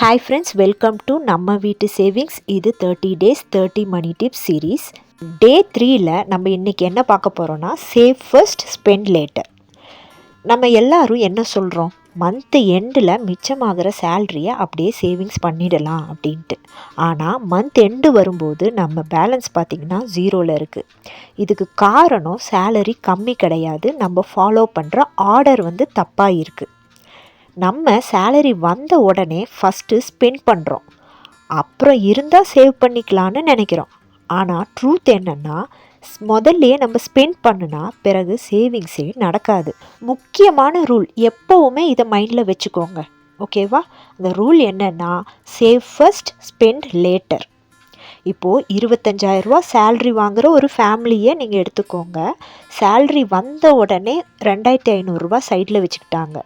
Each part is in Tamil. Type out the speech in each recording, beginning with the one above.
ஹாய் ஃப்ரெண்ட்ஸ், வெல்கம் டு நம்ம வீட்டு சேவிங்ஸ். இது 30 டேஸ் 30 மணி டிப்ஸ் சீரீஸ். டே 3ல் நம்ம இன்றைக்கி என்ன பார்க்க போகிறோன்னா, சேவ் ஃபர்ஸ்ட் ஸ்பெண்ட் லேட்டர். நம்ம எல்லாரும் என்ன சொல்கிறோம், மந்த்து எண்டில் மிச்சமாகிற சேல்ரியை அப்படியே சேவிங்ஸ் பண்ணிடலாம் அப்படின்ட்டு. ஆனால் மந்த் எண்டு வரும்போது நம்ம பேலன்ஸ் பார்த்திங்கன்னா 0ல் இருக்குது. இதுக்கு காரணம் சேலரி கம்மி கிடையாது, நம்ம ஃபாலோ பண்ணுற ஆர்டர் தப்பாக இருக்குது. நம்ம சேலரி வந்த உடனே ஃபஸ்ட்டு ஸ்பெண்ட் பண்ணுறோம், அப்புறம் இருந்தால் சேவ் பண்ணிக்கலான்னு நினைக்கிறோம். ஆனால் ட்ரூத் என்னென்னா, முதல்லையே நம்ம ஸ்பெண்ட் பண்ணுனா பிறகு சேவிங்ஸே நடக்காது. முக்கியமான ரூல், எப்போவுமே இதை மைண்டில் வச்சுக்கோங்க, ஓகேவா? அந்த ரூல் என்னென்னா, சேவ் ஃபர்ஸ்ட் ஸ்பெண்ட் லேட்டர். இப்போது 25,000 சேல்ரி வாங்குகிற ஒரு ஃபேமிலியை நீங்கள் எடுத்துக்கோங்க. சேல்ரி வந்த உடனே 2,500 சைடில் வச்சுக்கிட்டாங்க.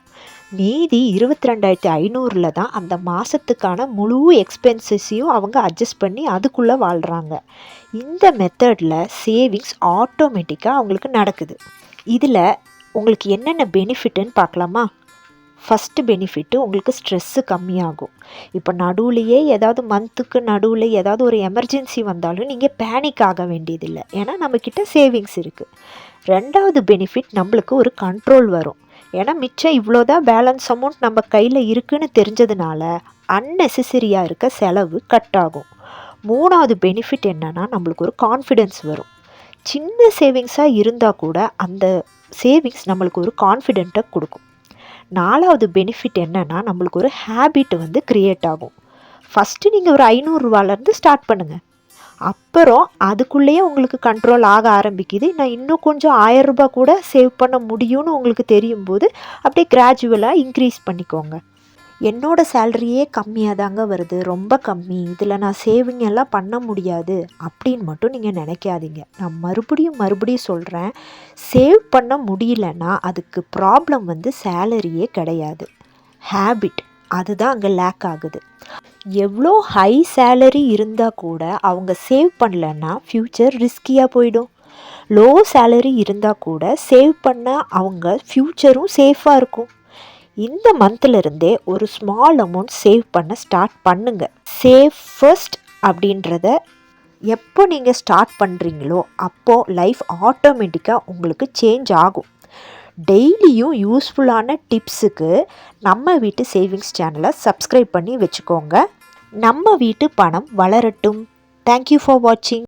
மீதி 22,500 தான் அந்த மாதத்துக்கான முழு எக்ஸ்பென்சஸையும் அவங்க அட்ஜஸ்ட் பண்ணி அதுக்குள்ளே வாழ்கிறாங்க. இந்த மெத்தடில் சேவிங்ஸ் ஆட்டோமேட்டிக்காக அவங்களுக்கு நடக்குது. இதில் உங்களுக்கு என்னென்ன பெனிஃபிட்டுன்னு பார்க்கலாமா? ஃபஸ்ட்டு பெனிஃபிட்டு, உங்களுக்கு ஸ்ட்ரெஸ்ஸு கம்மியாகும். இப்போ நடுவுலையே ஏதாவது மந்த்துக்கு நடுவில் ஏதாவது ஒரு எமர்ஜென்சி வந்தாலும் நீங்கள் பேனிக் ஆக வேண்டியதில்லை, ஏன்னா நம்மக்கிட்ட சேவிங்ஸ் இருக்குது. ரெண்டாவது பெனிஃபிட், நம்மளுக்கு ஒரு கண்ட்ரோல் வரும். ஏன்னா மிச்சம் இவ்வளோதான் பேலன்ஸ் அமௌண்ட் நம்ம கையில் இருக்குதுன்னு தெரிஞ்சதுனால அன்னெசரியாக இருக்க செலவு கட் ஆகும். மூணாவது பெனிஃபிட் என்னென்னா, நம்மளுக்கு ஒரு கான்ஃபிடென்ஸ் வரும். சின்ன சேவிங்ஸாக இருந்தால் கூட அந்த சேவிங்ஸ் நம்மளுக்கு ஒரு கான்ஃபிடென்ட்டை கொடுக்கும். நாலாவது பெனிஃபிட் என்னென்னா, நம்மளுக்கு ஒரு ஹேபிட் க்ரியேட் ஆகும். ஃபஸ்ட்டு நீங்கள் ஒரு 500 ஸ்டார்ட் பண்ணுங்கள், அப்புறம் அதுக்குள்ளேயே உங்களுக்கு கண்ட்ரோல் ஆக ஆரம்பிக்குது. நான் இன்னும் கொஞ்சம் 1000 கூட சேவ் பண்ண முடியும்னு உங்களுக்கு தெரியும் போது அப்படியே கிராஜுவலாக இன்க்ரீஸ் பண்ணிக்கோங்க. என்னோடய சேலரியே கம்மியாக தாங்க வருது, ரொம்ப கம்மி, இதில் நான் சேவிங் எல்லாம் பண்ண முடியாது அப்படின்னு மட்டும் நீங்கள் நினைக்காதீங்க. நான் மறுபடியும் சொல்கிறேன், சேவ் பண்ண முடியலன்னா அதுக்கு ப்ராப்ளம் சேலரியே கிடையாது, ஹேபிட். அதுதான் அங்கே லேக் ஆகுது. எவ்வளோ ஹை சேலரி இருந்தால் கூட அவங்க சேவ் பண்ணலன்னா ஃப்யூச்சர் ரிஸ்கியாக போயிடும். லோ சேலரி இருந்தால் கூட சேவ் பண்ண அவங்க ஃப்யூச்சரும் சேஃபாக இருக்கும். இந்த மந்த்லேருந்தே ஒரு ஸ்மால் அமௌண்ட் சேவ் பண்ண ஸ்டார்ட் பண்ணுங்கள். சேவ் ஃபர்ஸ்ட் அப்படின்றத எப்போ நீங்கள் ஸ்டார்ட் பண்ணுறீங்களோ அப்போது லைஃப் ஆட்டோமேட்டிக்காக உங்களுக்கு சேஞ்ச் ஆகும். டெய்லியும் யூஸ்ஃபுல்லான டிப்ஸுக்கு நம்ம வீட்டு சேவிங்ஸ் சேனலை சப்ஸ்கிரைப் பண்ணி வச்சுக்கோங்க. நம்ம வீட்டு பணம் வளரட்டும். தேங்க்யூ ஃபார் வாட்சிங்.